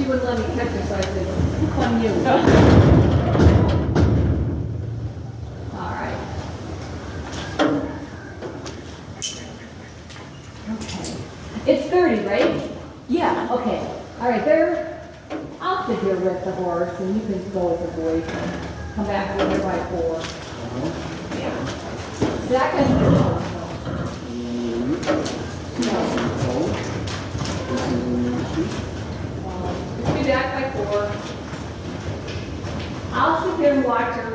she wouldn't let me catch her, so I said, "Hook on you." All right. Okay. It's 30, right? Yeah. Okay. All right, there. I'll sit here with the horse, and you can go with the boys and come back with her by 4. Yeah. That can do it. Be back by 4. I'll sit there and watch her.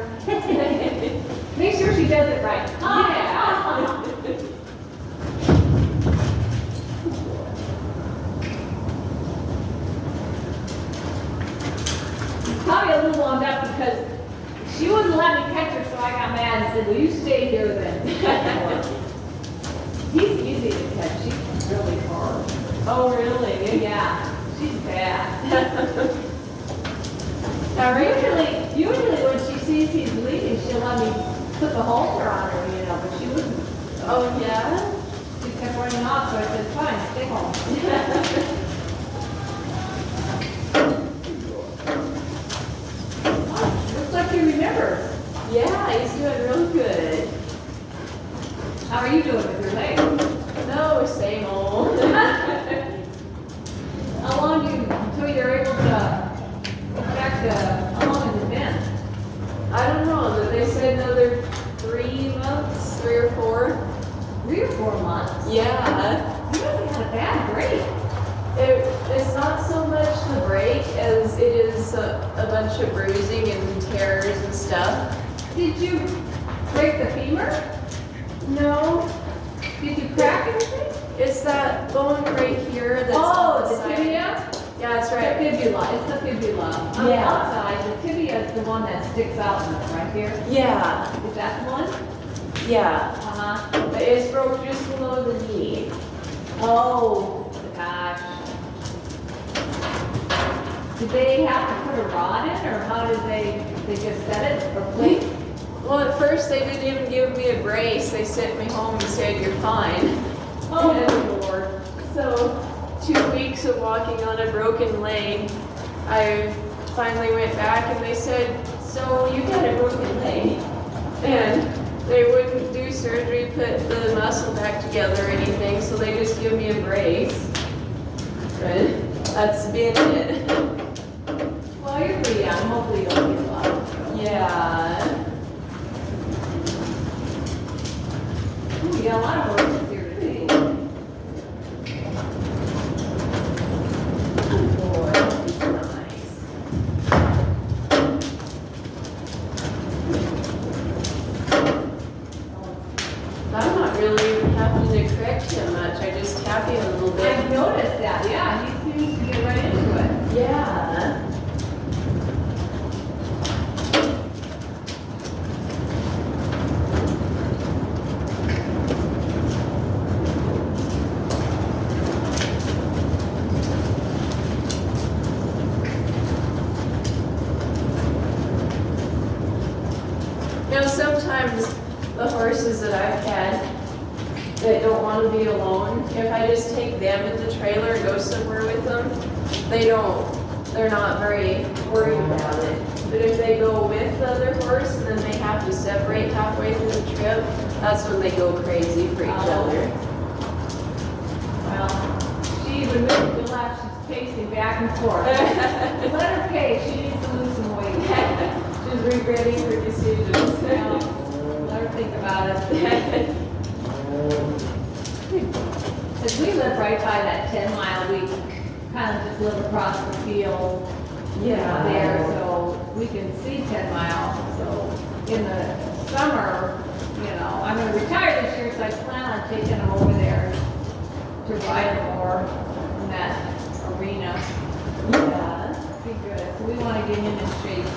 Make sure she does it right. Yeah. Probably a little wound up because she wouldn't let me catch her, so I got mad and said, "Will you stay here then?" He's easy to catch. She's really hard. Oh, really? Yeah, she's bad. All right. Usually when she sees he's leaving, she'll let me put the halter on her, you know, but she wouldn't. Oh, yeah? She kept running off, so I said, "Fine, stay home." Oh, looks like you remember. Yeah, he's doing real good. How are you doing with your leg? No, same old. How long until you're able to get back to, how long has it been? I don't know, but they said another 3 months, 3 or 4. 3 or 4 months? Yeah. You haven't had a bad break. It's not so much the break as it is a bunch of bruising and tears and stuff. Did you break the femur? No, Did you crack anything? it's that bone right here that's on Oh, the side. tibia? Yeah, that's The right. fibula, it's the fibula. On the Yeah. outside, the tibia is the one that sticks out right here. Yeah, Is that the one? yeah. Uh-huh. But it's broke just below the knee. Oh, gosh. Did they have to put a rod in, or how did they just set it or plate? Well, at first they didn't even give me a brace. They sent me home and said, "You're fine." Oh, Lord. So 2 weeks of walking on a broken leg, I finally went back and they said, "So you got a broken leg." And they wouldn't do surgery, put the muscle back together or anything, so they just give me a brace. But that's been it. Well, you're pretty young, hopefully you'll get well. Yeah. Ooh, you got a lot of horses here today. Boy, that's nice. I'm not really having to correct him much. I just tap him a little bit. I've noticed that, yeah, he seems to get right into it. Yeah. You know, sometimes the horses that I've had that don't want to be alone, if I just take them in the trailer and go somewhere with them, they're not very worried about it. But if they go with the other horse and then they have to separate halfway through the trip, that's when they go crazy for each other. Well, she even moved to the left, she's pacing back and forth. Let her pace, she needs to lose some weight. She's regretting her decisions. Well, let her think about it. Because we live right by that 10-mile, we kind of just live across the field there, so we can see 10 miles. So in the summer, you know, I'm going to retire this year, so I plan on taking them over there to ride more in that arena. Yeah. Be good. So we want to get him in shape.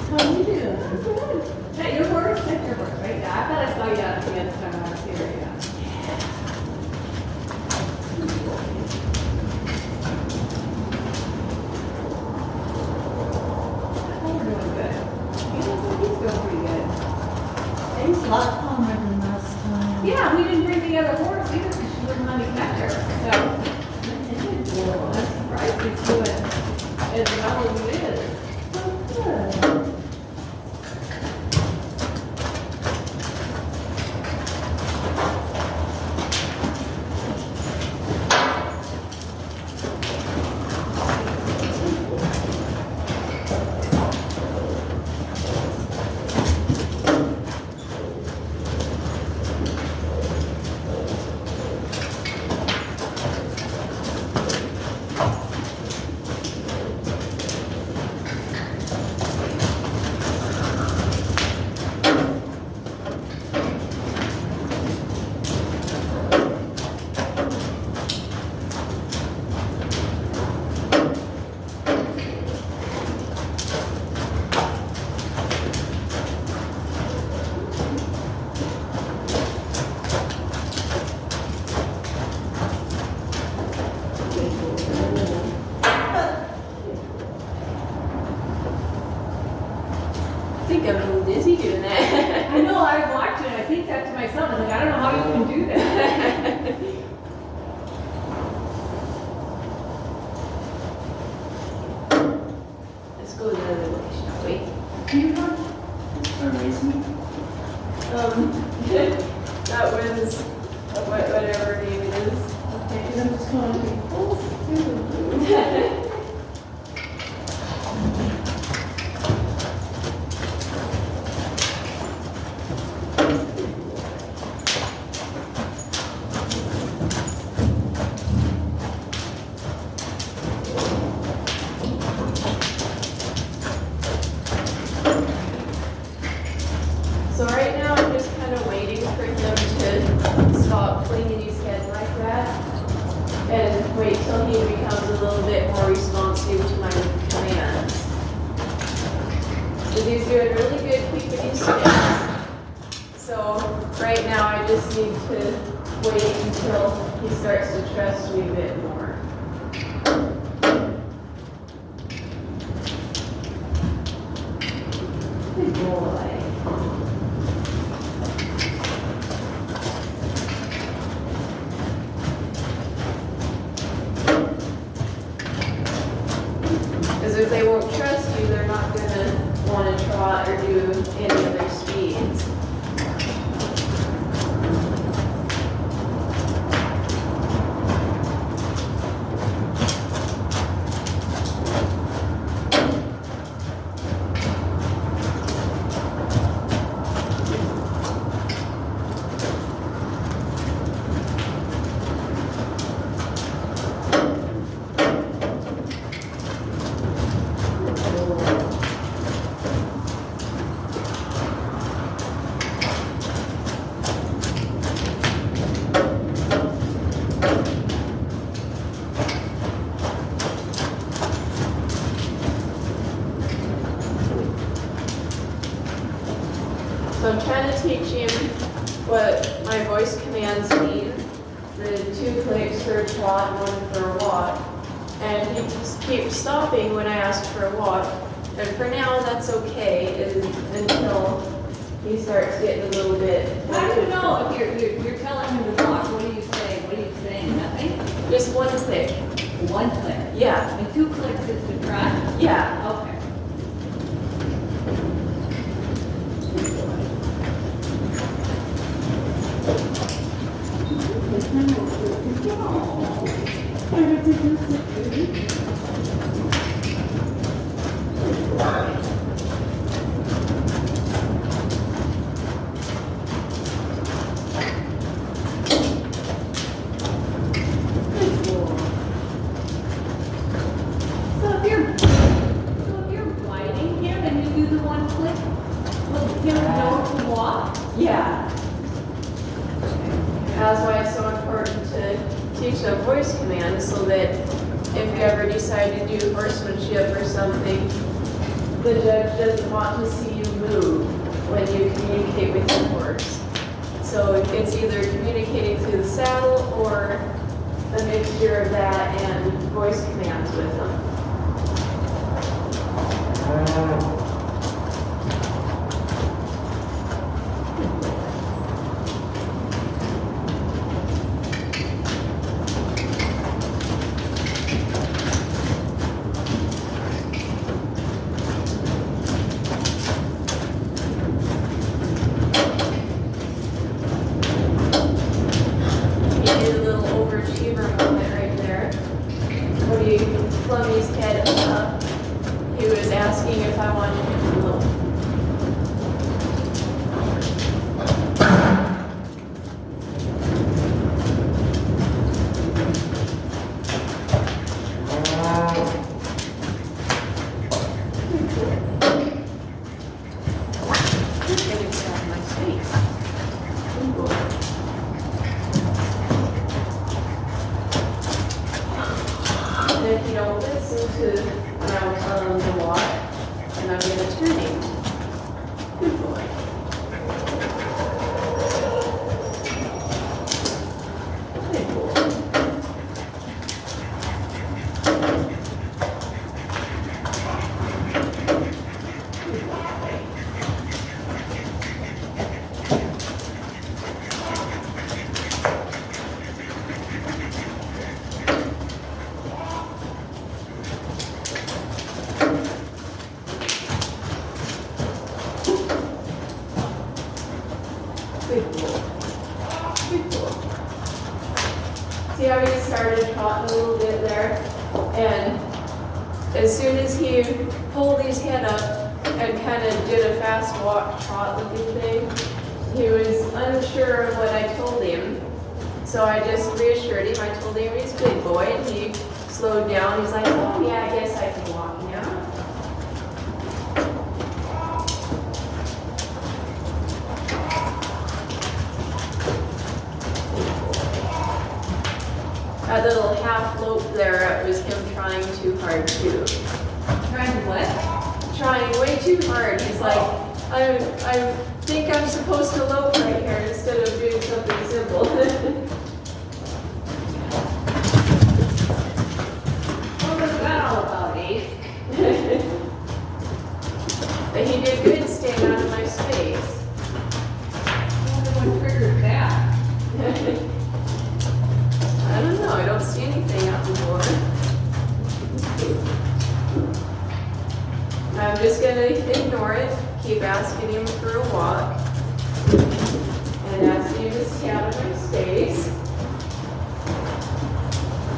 How you doing? Is that your horse? That's your horse, right? Yeah, I thought I saw you out at the end time I was here, yeah. a lot calmer than last time. Yeah, we didn't bring the other horse either because she wouldn't let me catch her, so. I'm surprised he's doing as well as he is. Good. I think I'm a little dizzy doing that. I know, I watched it, I think that to myself, I'm like, I don't know how you can do that. Let's go the other way, shall we? You want to raise me? That was whatever name it is. Okay, because I'm just going to be full through. So right now I'm just kind of waiting for him to stop flinging his head like that and wait till he becomes a little bit more responsive to my commands. But he's doing really good keeping his still. So right now I just need to wait until he starts to trust me a bit more. Good boy. Because if they won't trust you, they're not going to want to trot or do any other speeds. So I'm trying to teach him what my voice commands mean. The 2 clicks for a trot, 1 for a walk. And he just keeps stopping when I ask for a walk. And for now, that's okay until he starts getting a little bit. How do you know if you're telling him to walk, what are you saying? What are you saying, nothing? Just 1 click. 1 click. Yeah, And 2 clicks is to trot? yeah. Okay. So if you're biting him and you do the 1 click, will him know to walk? Yeah. That's why it's so important to teach them voice commands so that if you ever decide to do horsemanship or something, the judge doesn't want to see you move when you communicate with your horse. So it's either communicating through the saddle or a mixture of that and voice commands with them. thinking if I wanted him to look. He's gonna get out of my space. Good boy. And if you don't listen to when I'm telling him to walk, then I'm gonna turn him. Good boy. Good boy. Good boy. Good boy. See how he started trotting a little bit there? And as soon as he pulled his head up and kind of did a fast walk trot looking thing, he was unsure of what I told him. So I just reassured him. I told him he's a good boy, and he slowed down. He's like, oh yeah, I guess I can walk now. That little half lope there, it was him trying too hard too. Trying to what? Trying way too hard. He's like, I think I'm supposed to lope right here instead of doing something simple. What was that all about, Ace? But he did good staying out of my space. I wonder what triggered that. I don't know, I don't see anything out the door. I'm just gonna ignore it, keep asking him for a walk, and asking him to stay out of my space.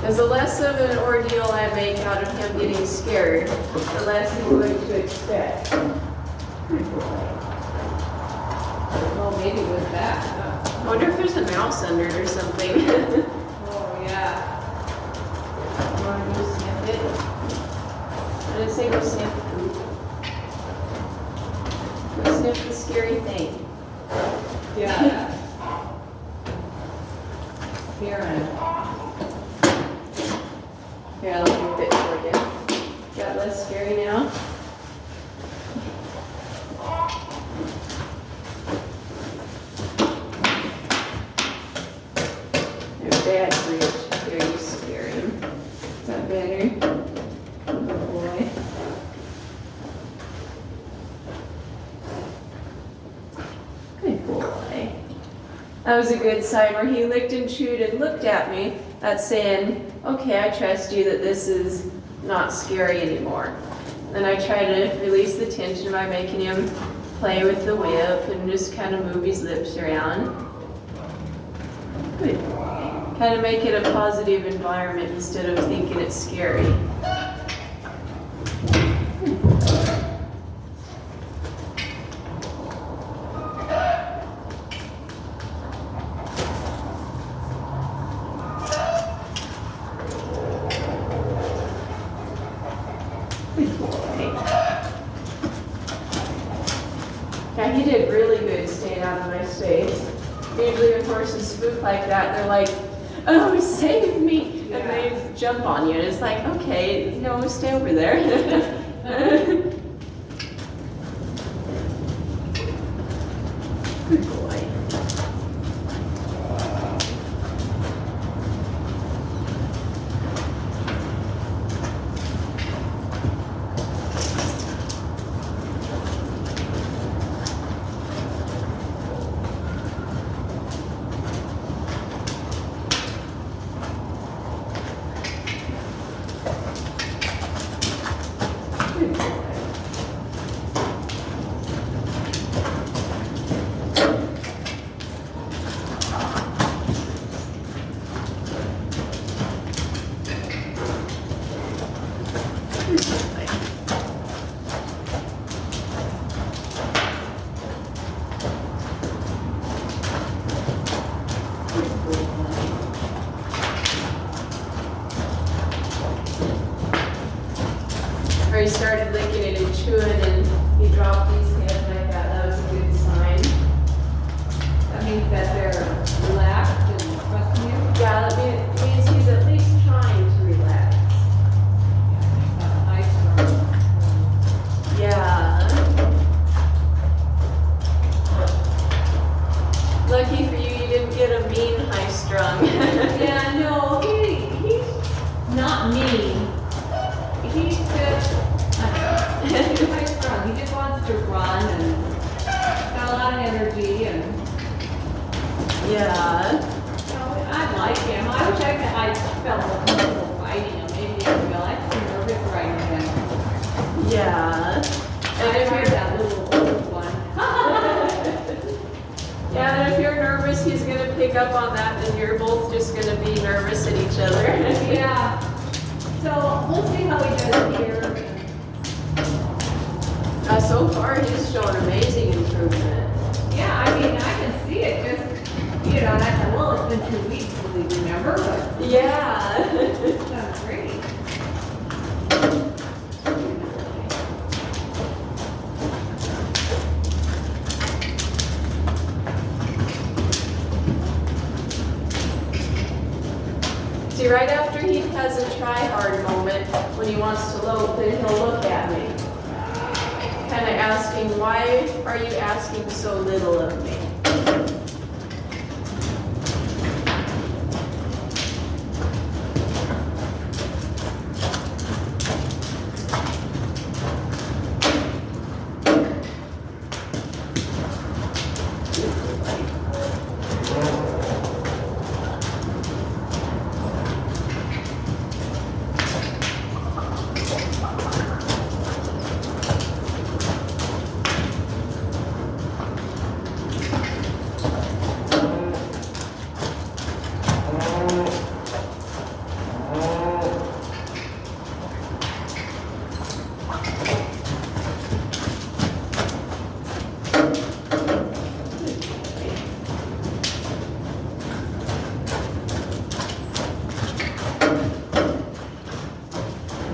As the less of an ordeal I make out of him getting scared, the less he's going to expect. Well, maybe it was that. I wonder if there's a mouse under it or something. Oh, yeah. Want to go sniff it? I didn't say go sniff poop. Go sniff the scary thing. Yeah. Karen. Here, I'll move it for you. Got less scary now? There's bad reach. Here, you scare him. Is that better? Good boy. Good boy. That was a good sign where he licked and chewed and looked at me. That's saying, okay, I trust you that this is not scary anymore. Then I try to release the tension by making him play with the whip and just kind of move his lips around. Good. Kind of make it a positive environment instead of thinking it's scary. Yeah, he did really good staying out of my space. Usually when horses spook like that, they're like, oh, save me! And they jump on you, and it's like, okay, no, stay over there. Good boy. to run and got a lot of energy and, Yeah. you know, I like him. I wish I felt more comfortable riding him. Maybe I feel I'm too nervous riding him. Yeah. And And if I you're that little old one. Yeah, and if you're nervous, he's gonna pick up on that, and you're both just gonna be nervous at each other. Yeah. So we'll see how he does here. So far, he's shown amazing improvement. Yeah, I mean, I can see it just, you know, and I thought, well, it's been 2 weeks, will we remember? But Yeah. it's done great. See, right after he has a try-hard moment, when he wants to lope, then he'll look at me. Kind of asking, why are you asking so little of me?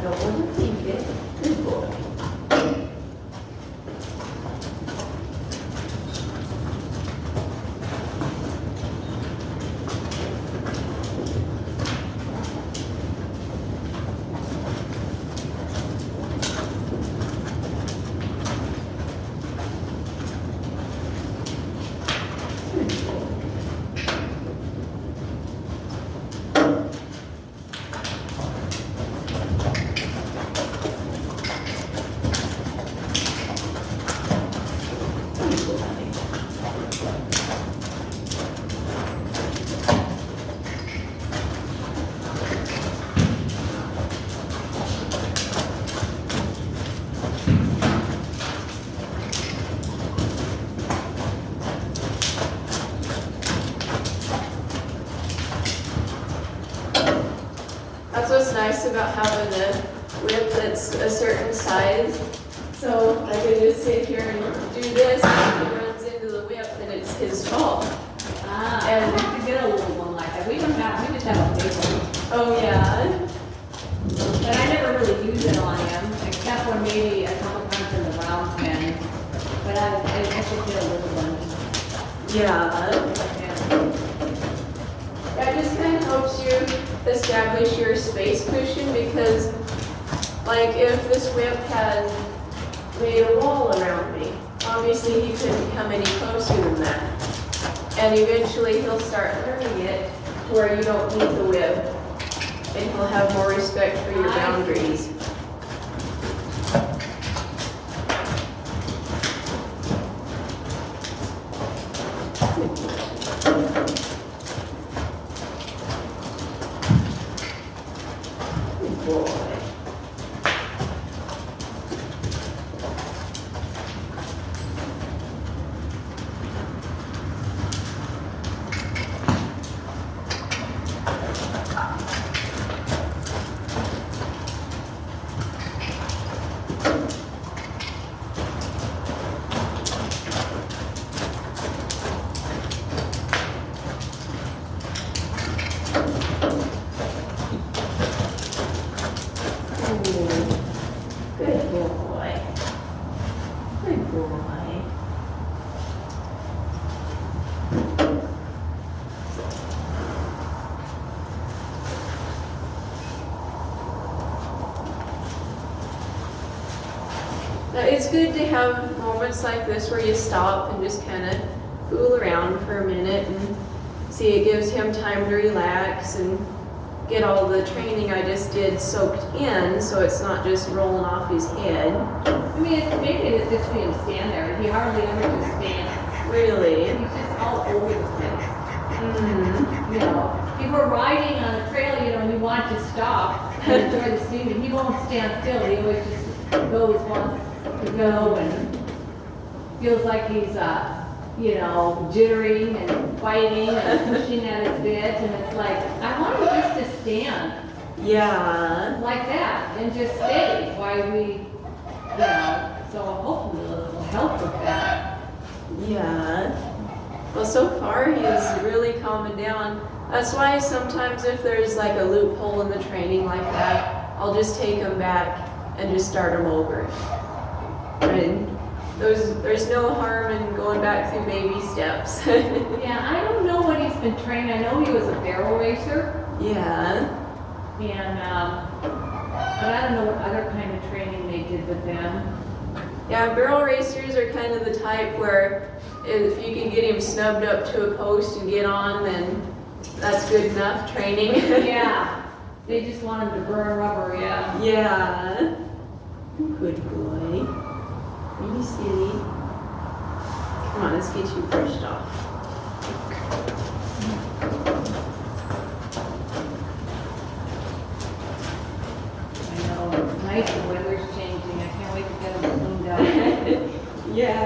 Don't overthink it. Good boy. That's what's nice about having a whip that's a certain size. So I can just sit here and do this, and if he runs into the whip, then it's his fault. Ah, And- I have to get a little one like that. We just have a big one. Oh, yeah. But I never really use it on him, except when maybe a couple times in the round pen. But I should get a little one. Yeah. Yeah. That just kind of helps you establish your space cushion because, like, if this whip had made a wall around me, obviously he couldn't come any closer than that. And eventually he'll start learning it to where you don't need the whip, and he'll have more respect for your boundaries. Good boy. Good boy. Good boy. Now, it's good to have moments like this where you stop and just kind of fool around for a minute and see, it gives him time to relax and get all the training I just did soaked in, so it's not just rolling off his head. I mean, maybe it's just for him to stand there. He hardly ever just stands. Really? He's just all over the place. Mm. You know, if we're riding on a trail, you know, and you want to stop and enjoy the scenery, he won't stand still. He always just goes wants to go and feels like he's, you know, jittering and fighting and pushing at his bit. And it's like, I want him just to stand Yeah. like that and just stay while we, you know, so hopefully this will help with that. Yeah. Well, so far he's really calming down. That's why sometimes if there's like a loophole in the training like that, I'll just take him back and just start him over. And there's no harm in going back through baby steps. Yeah, I don't know what he's been trained. I know he was a barrel racer, Yeah. and but I don't know what other kind of training they did with them. Yeah, barrel racers are kind of the type where if you can get him snubbed up to a post and get on, then that's good enough training. Yeah, they just want him to burn rubber. Yeah. Yeah. Good boy. Are you silly? Come on, let's get you brushed off. I know. It's nice. The weather's changing. I can't wait to get them cleaned up. Yeah.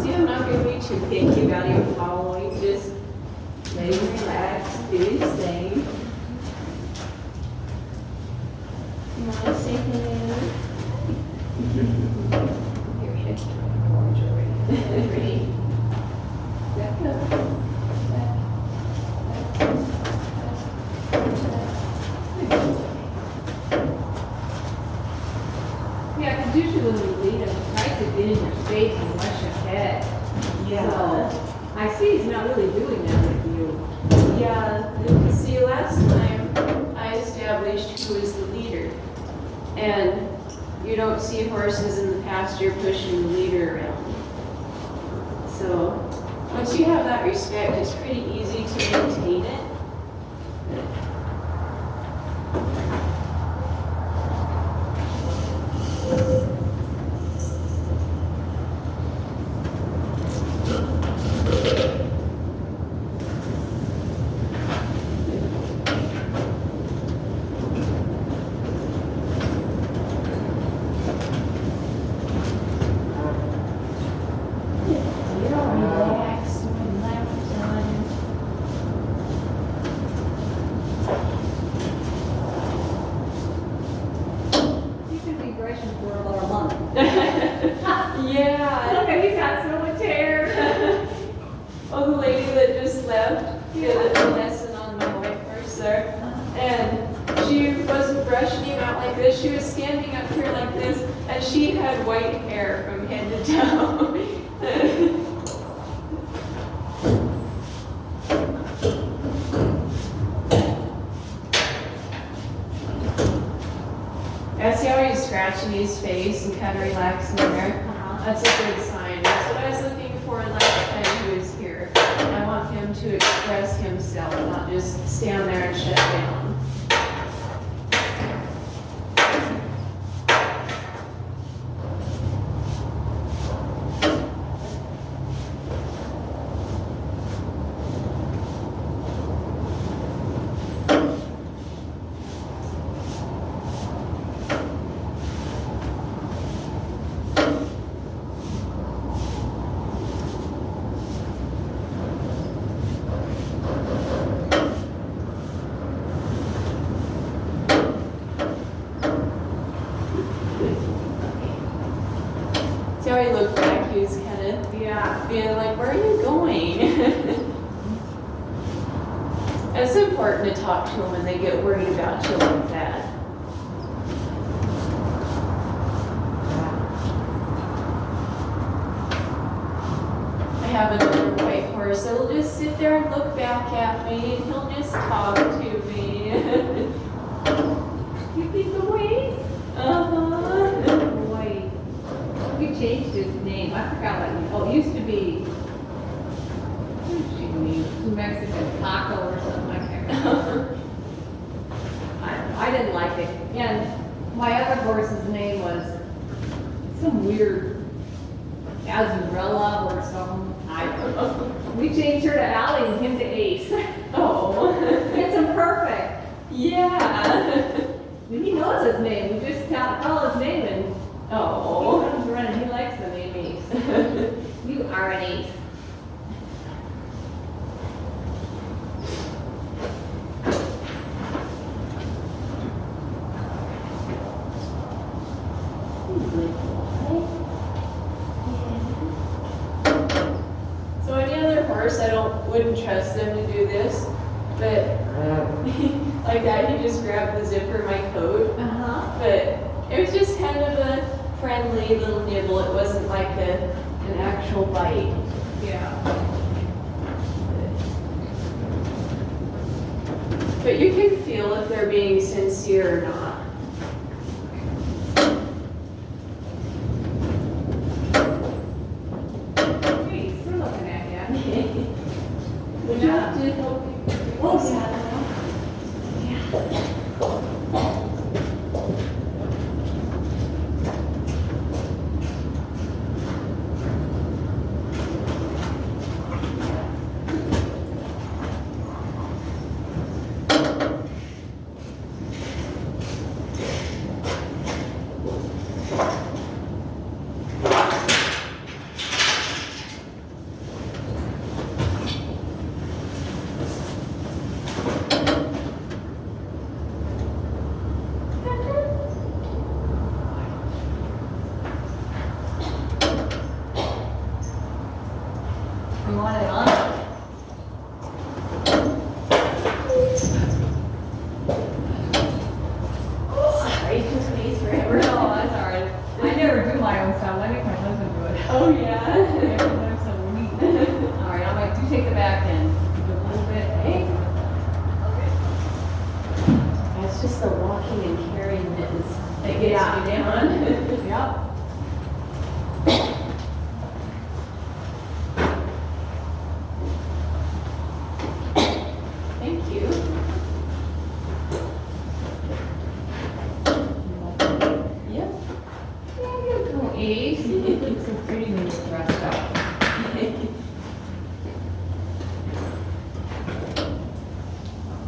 See, I'm not going to be too picky about him following. Just let him relax, do his thing. You want to say hello? Your head's turning orange already. Ready? Back up. Yeah, because usually when we lead him, he tries to get in your face and rush ahead. So I see he's not really doing that with you. Yeah, see, last time I established who is the leader. And you don't see horses in the pasture pushing the leader around. So once you have that respect, it's pretty easy to maintain it. Relax, relax, son. He could be brushing for about a month. Yeah. Look at, he's got so much hair. Oh, the lady that just left did a lesson on my white horse there. And she wasn't brushing him out like this. She was standing up here like this, and she had white hair from head to toe. I see how he's scratching his face and kind of relaxing there. That's a good sign. That's what I was looking for last time he was here. I want him to express himself, not just stand there and shut down. See how he looked back? He was kind of being like, where are you going? It's important to talk to them when they get worried about you like that. I have another white horse that'll just sit there and look back at me, and he'll just talk to me. You think the ways? Uh-huh. Boy, we changed his name. I forgot what it used to be. What did she mean? Mexican taco or something. I I didn't like it. And my other horse's name was some weird Azurella or some, I don't know. We changed her to Allie and him to Ace. Oh. It's a perfect. Yeah. He knows his name. We just call his name and he Oh. comes running. He likes the name Ace. You are an ace. So any other horse, wouldn't trust them to do this, but like that, he just grabbed the zipper of my coat. Uh-huh. But it was just kind of a friendly little nibble. It wasn't like an actual bite. Yeah. But you can feel if they're being sincere or not. Hey, we're looking at you. Would you have to help me? Oh, yeah. You want it on? Sorry, it took me forever. No, that's all right. I never do my own stuff. I make my husband do it. Oh, yeah. Everyone's so neat. All right, I'll make you take the back end. Do a little bit. Hey. It's just the walking and carrying that gets Yeah. me down. Yep. Thank you. Yep. Yeah, you go, Ace. You look so pretty when you're dressed up.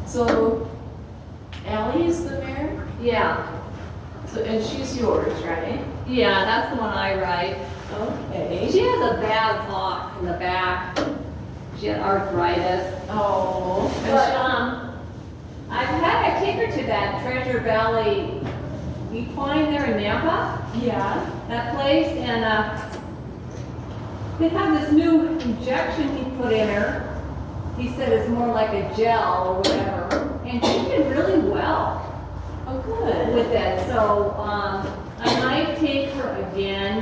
So, Allie is the mare? Yeah. So, and she's yours, right? Yeah, that's the one I ride. Okay. She has a bad lock in the back. She had arthritis. Oh. But, I take her to that Treasure Valley equine there in Nampa, Yeah. that place, and, they have this new injection he put in her. He said it's more like a gel or whatever, and she did really well Oh, good. with it. So, I might take her again,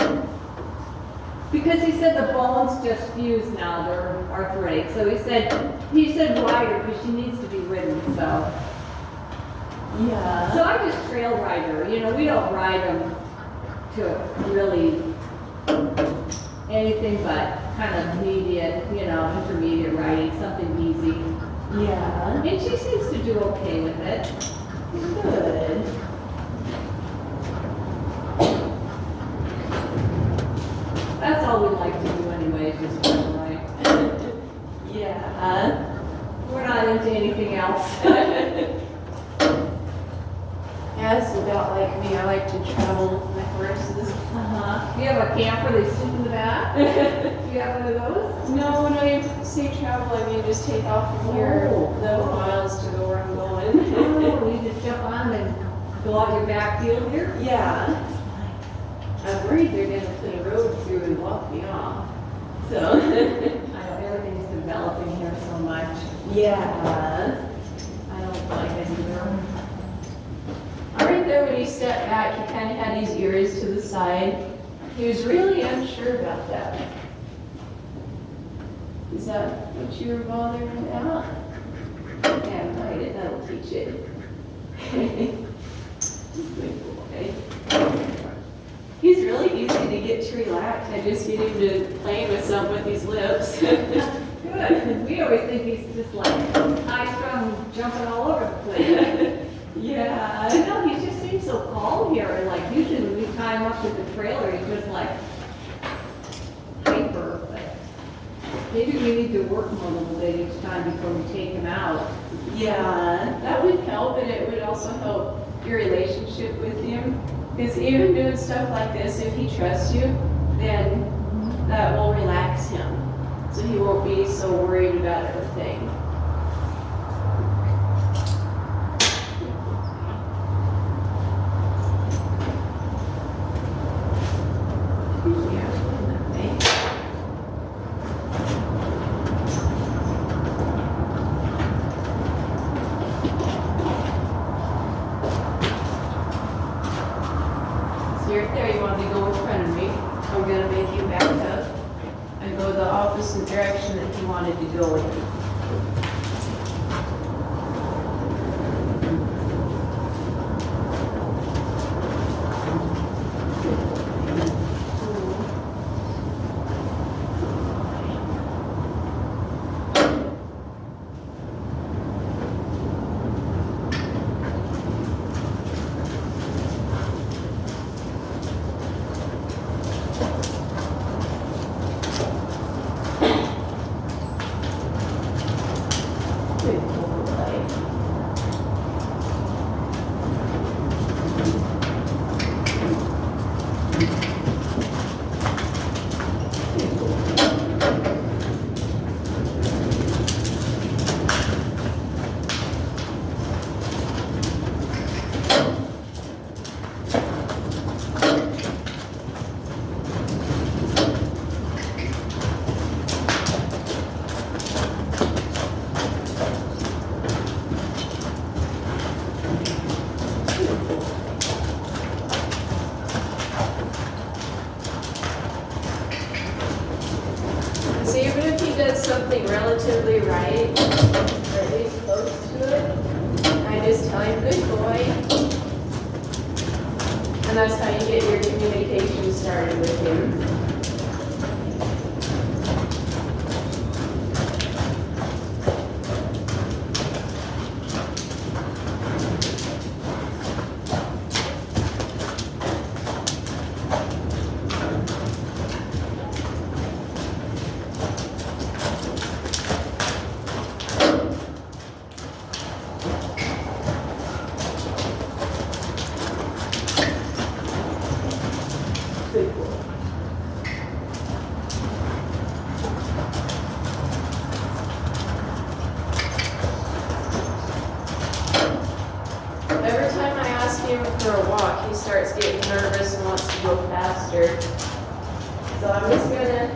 because he said the bones just fused now, they're arthritic. So he said ride her, because she needs to be ridden, so. Yeah. So I just trail ride her, you know, we don't ride them to really anything but kind of medium, you know, intermediate riding, something easy. Yeah. And she seems to do okay with it. Good. That's all we like to do anyway, is just trail ride. Yeah. We're not into anything else. Yeah, it's about like me. I like to travel with my horses. Uh-huh. You have a camper, they sleep in the back? Do you have one of those? No, when I say travel, I mean just take off from here Oh. the miles to go where I'm going. Oh, you just jump on and go out your back field here? Yeah. I'm worried they're gonna put a road through and walk me off. So. I know everything's developing here so much. Yeah. I don't like it either. Right there when he stepped back, he kind of had his ears to the side. He was really unsure about that. Is that what you were bothering about? Yeah, bite it, that'll teach it. Good boy. He's really easy to get to relax. I just get him to play with something with his lips. Good, 'cause we always think he's just like high strung, jumping all over the place. Yeah. I know, he just seems so calm here, and like usually when we tie him up to the trailer, he's just like hyper, but maybe we need to work him a little bit each time before we take him out. Yeah, that would help, and it would also help your relationship with him. Because even doing stuff like this, if he trusts you, then that will relax him. So he won't be so worried about everything. So you're there, you want me to go in front of me? I'm gonna make you back up and go the opposite direction that he wanted to go in. Good boy. So even if he does something relatively right, or at least close to it, I just tell him, good boy. And that's how you get your communication started with him. Good boy. Every time I ask him for a walk, he starts getting nervous and wants to go faster. So I'm just gonna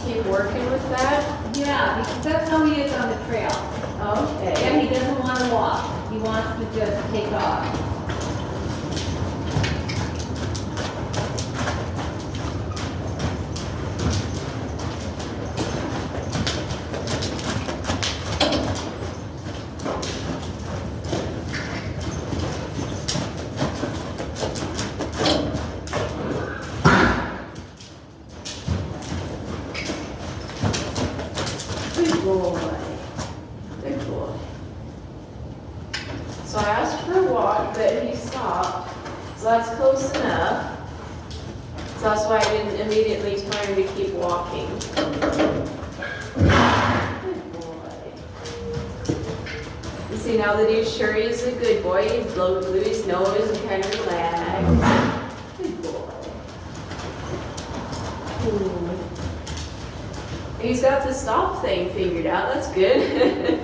keep working with that. Yeah, because that's how he is on the trail. Okay. And he doesn't want to walk, he wants to just take off. Good boy. Good boy. So I asked for a walk, but he stopped. So that's close enough. So that's why I didn't immediately tell him to keep walking. Good boy. You see, now that he's sure he's a good boy, he blew his nose and kind of relaxed. Good boy. Ooh. He's got the stop thing figured out. That's good.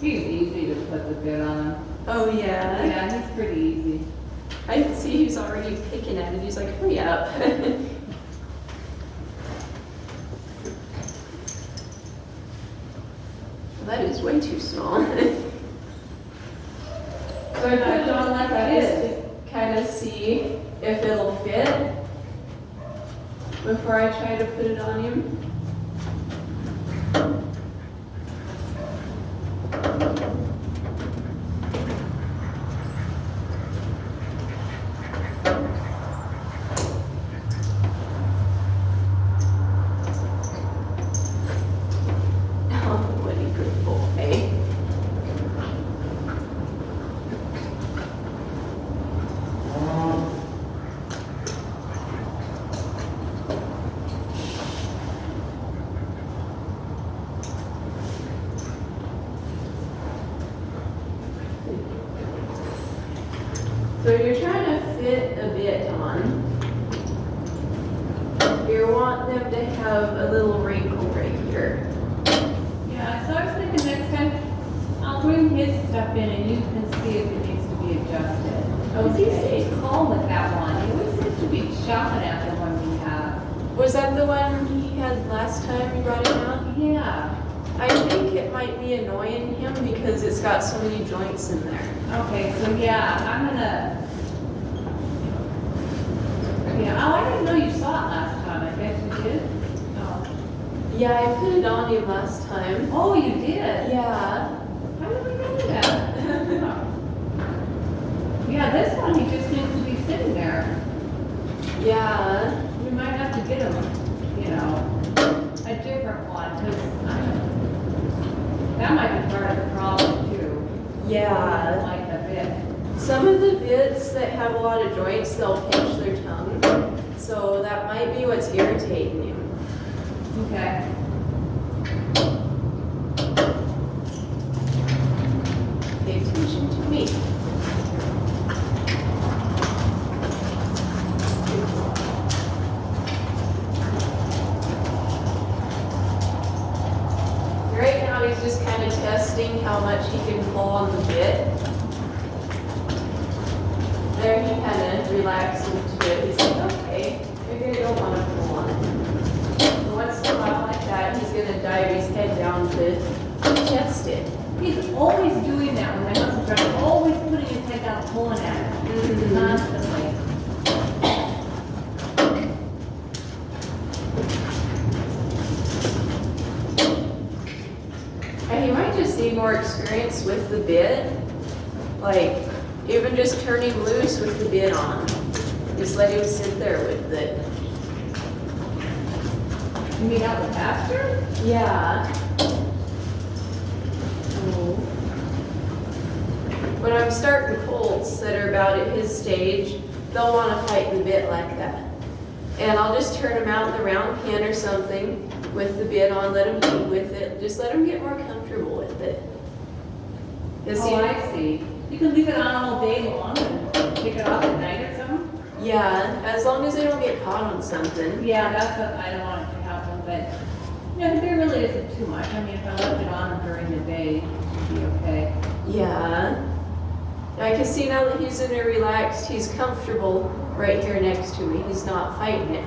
He's easy to put the bit on. Oh, yeah. Yeah, he's pretty easy. I can see he's already picking at it. He's like, hurry up. that is way too small. So I put it on like That this. is to kind of see if it'll fit before I try to put it on him. Oh, what a good boy. So you're trying to fit a bit on. You want them to have a little wrinkle right here. Yeah, so I was thinking next time, I'll bring his stuff in and you can see if it needs to be adjusted. Because he Okay. stays calm with that one. He always seems to be shopping at the one we have. Was that the one he had last time you brought him out? Yeah. I think it might be annoying him because it's got so many joints in there. Okay, so yeah, I'm gonna. Yeah, oh, I didn't know you saw it last time. I guess you did? Oh. Yeah, I put it on him last time. Oh, you did? Yeah. How did we know that? Yeah, this one, he just needs to be sitting there. Yeah. We might have to get him, you know, a different one, because that might be part of the problem too. Yeah. Like the bit. Some of the bits that have a lot of joints, they'll pinch their tongue. So that might be what's irritating him. Okay. Pay attention to me. Right now, he's just kind of testing how much he can pull on the bit. There, he kind of relaxed into it. He's like, okay, maybe I don't want to pull on it. But once in a while like that, he's going to dive his head down to test it. He's always doing that when my husband's driving, always putting his head down, pulling at it, Mhm. constantly. And he might just need more experience with the bit. Like, even just turn him loose with the bit on. Just let him sit there with it. You mean out the pasture? Yeah. When I'm starting colts that are about at his stage, they'll want to fight the bit like that. And I'll just turn them out in the round pen or something with the bit on, let them eat with it. Just let them get more comfortable with it. 'Cause Oh, I see. You can leave it on all day long and take it off at night or something? yeah, as long as they don't get caught on something. Yeah, that's what I don't want it to happen, but, you know, there really isn't too much. I mean, if I left it on during the day, it should be okay. Yeah. I can see now that he's in there relaxed, he's comfortable right here next to me. He's not fighting it.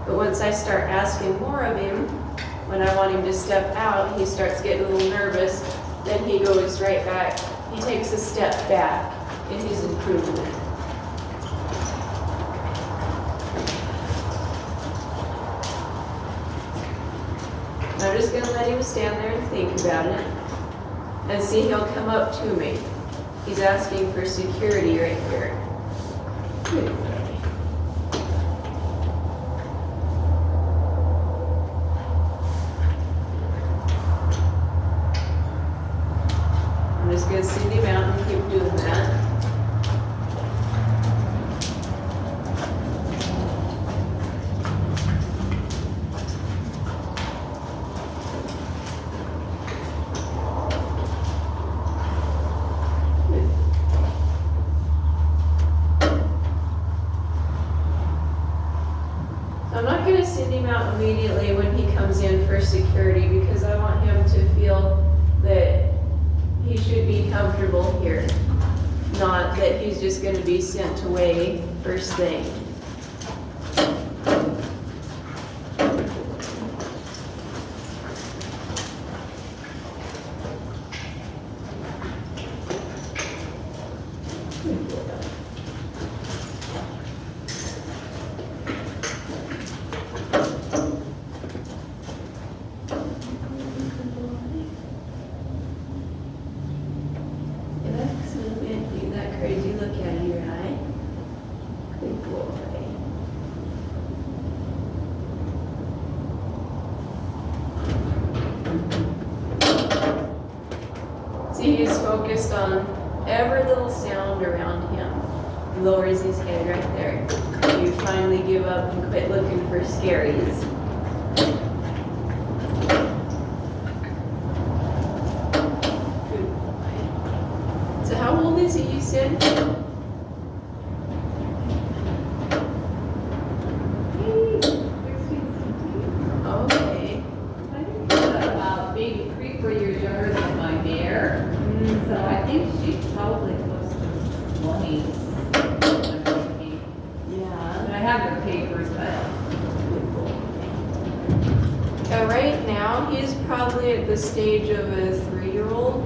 But once I start asking more of him, when I want him to step out, he starts getting a little nervous. Then he goes right back. He takes a step back in his improvement. I'm just gonna let him stand there and think about it and see he'll come up to me. He's asking for security right here. Good boy. I'm just gonna send him out and keep doing that. I'm not gonna send him out immediately when he comes in for security because I want him to feel that he should be comfortable here. Not that he's just gonna be sent away first thing. See, he's focused on every little sound around him. He lowers his head right there. You finally give up and quit looking for scaries. Good boy. So how old is he, you said? Okay. I think she's about maybe 3-4 years younger than my mare. So I think she's probably close to 20. Yeah. And I have her papers, but Right now, he's probably at the stage of a 3-year-old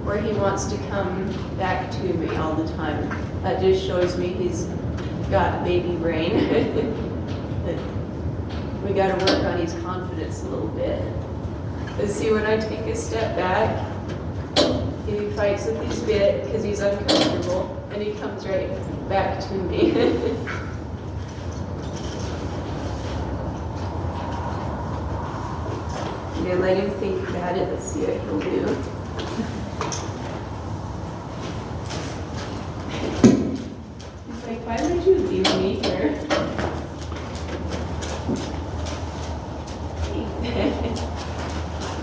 where he wants to come back to me all the time. That just shows me he's got baby brain. We got to work on his confidence a little bit. But see, when I take a step back, he fights with his bit because he's uncomfortable, and he comes right back to me. Yeah, let him think about it. Let's see what he'll do. He's like, why would you leave me here?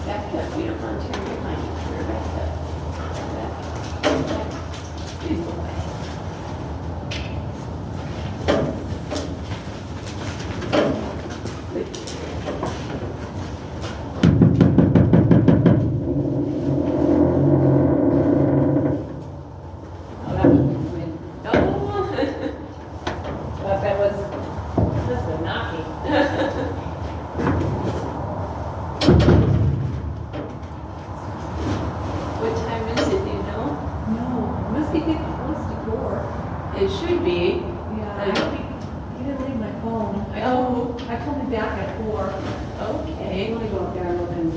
Back up. We don't want to turn behind you. Turn back up. Back. Good boy. oh, that was a win. Oh. But that was just a knocking. What time is it, do you know? No, it must be getting close to 4. It should be. Yeah, I think he didn't leave my phone. I told him back at 4. Okay. I'm gonna go up there and look and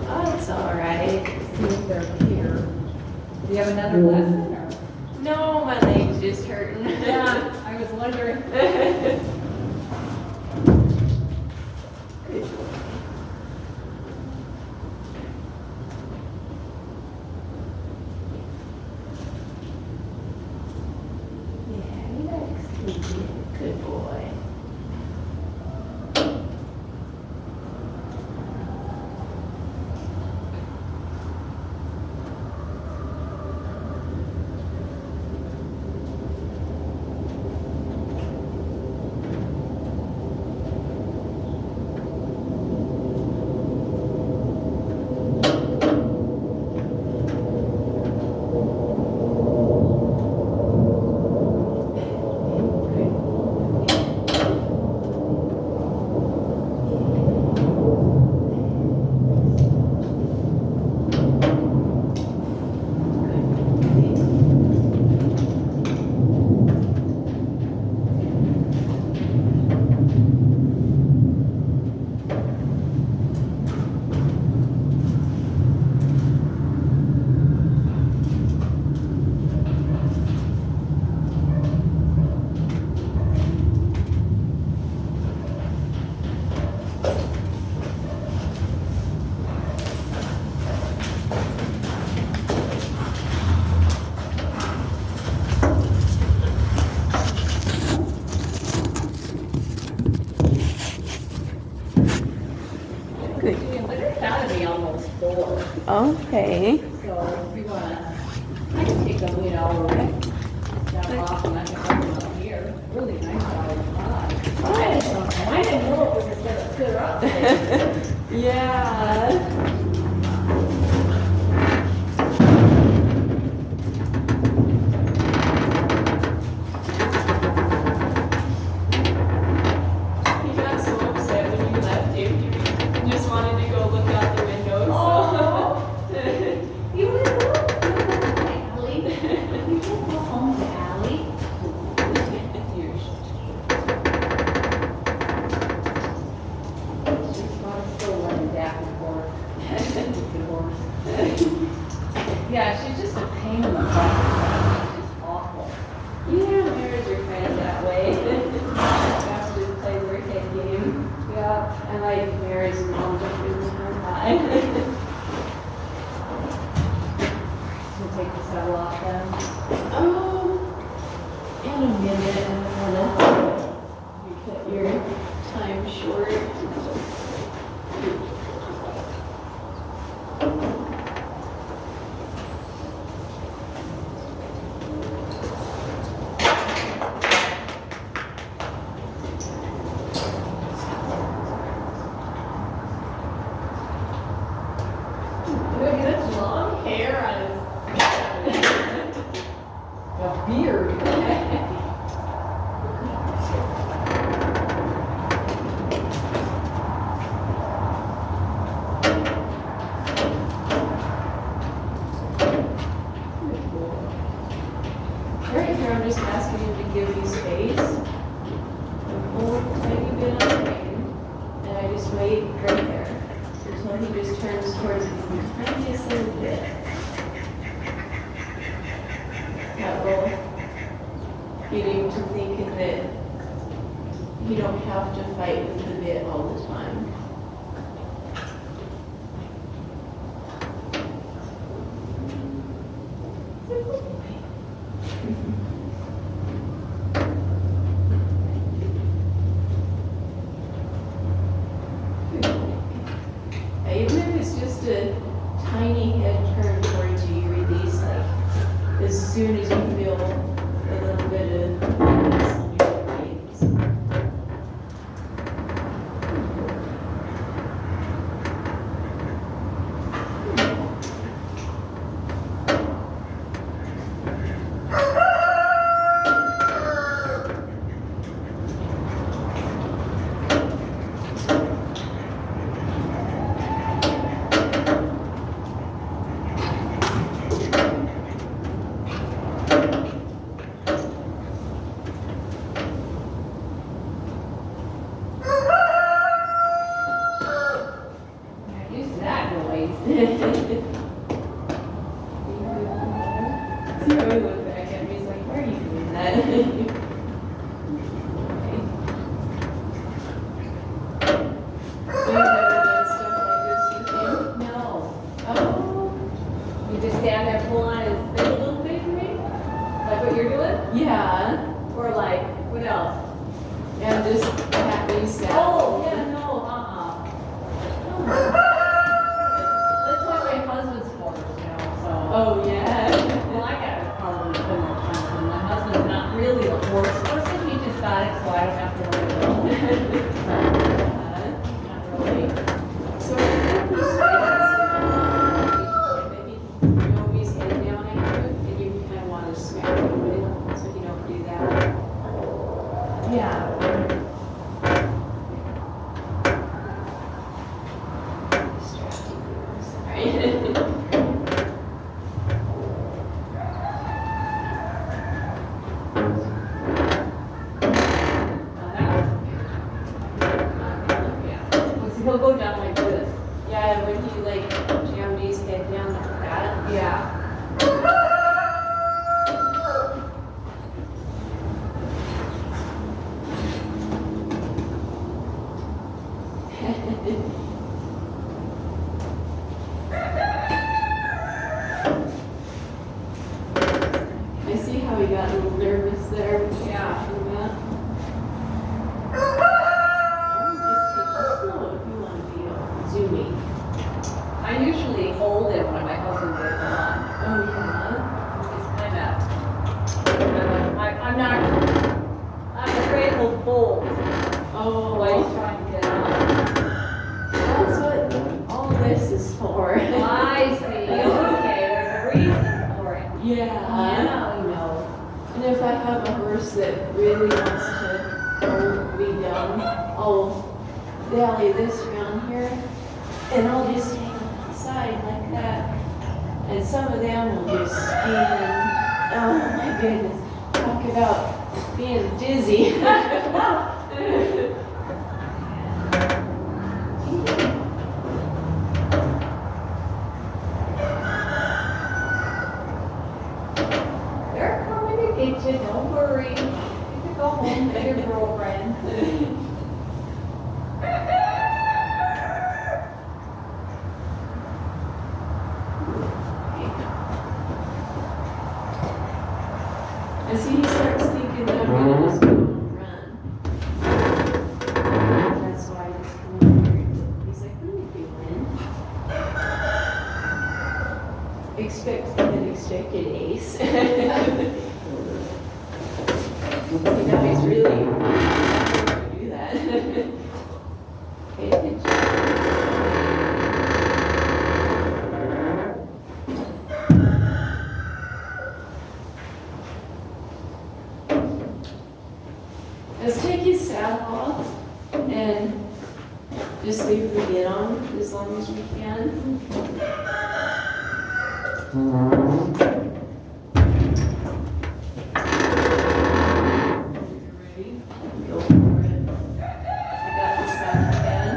Oh, that's all right. see if they're here. Do you have another lesson or? No, my leg's just hurting. Yeah, I was wondering. Good. Yeah, he likes to be a good boy. It's gotta be almost 4. Okay. So if you wanna, I can take them, that off and I can put them up here. Really nice outside. I didn't know it was gonna sit up there. Yeah. He got so upset when you left him. He just wanted to go look out the window. You would go to Allie. You would go home to Allie. She's not still running back and forth. Yeah, she's just a pain in the butt. She's just awful. Yeah, marriage are kind of that way. Have to play their head game. Yeah. I like Mary's mom just really hard. Look at this long hair on his. A beard. Right here, I'm just asking him to give me space. A little tiny bit on the rein, and I just wait right there until he just turns towards me the tiniest little bit. That will get him to thinking that you don't have to fight with the bit all the time. Even if it's just a tiny head turn towards you, you release like as soon as you feel a little bit of release in your legs. Not used to that noise. See how he looked back at me, he's like, why are you doing that? Have you ever done stuff like this, you think? No. Oh. You just stand there pulling on his face a little bit for me? Like what you're doing? Yeah, Or like, what else? and just have me stand. Oh, yeah, no, That's what my husband's for, you know, so. Oh, yeah. Well, I got a problem with more times than my husband's not really the worst person, he just got it, so I don't have to worry about it. Not really. So maybe you know he's head down at you, and you kind of want to smack him with it, so you don't do that. Yeah. Distracting. Sorry. He'll go down like this. Yeah, when he like jammed his head down like that. Yeah. I see how he got a little nervous there. Yeah. From that. Just take it slow if you want to be all zoomy. I usually hold it when my husband gets on. Oh yeah. It's I'm afraid he'll bolt Oh, while he's trying to get on. that's what all this is for. I see, okay, there's a reason for it. Yeah. Now you know. And if I have a horse that really wants to hold me down, I'll valley this around here, and I'll just hang on the side like that. And some of them will just spin. Oh my goodness. Talk about being dizzy. They're coming to get you, don't worry. You can go home to your girlfriend. As he starts thinking that I'm gonna just go and run. unexpected ace. Now he's really do that. Pay attention. Let's take his saddle off and just leave the lid on as long as we can. Ready? Go for it. I got this back again.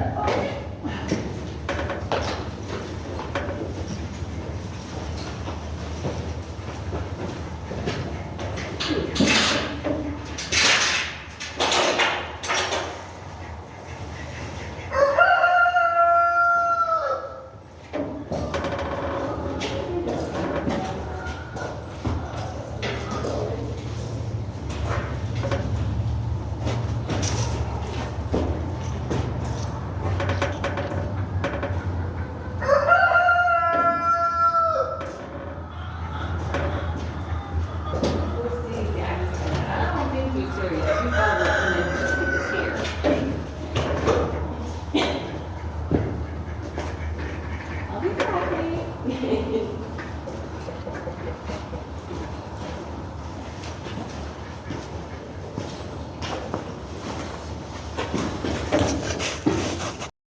We'll see, yeah, I don't think he's here yet. We probably come in when he was here. I'll be happy.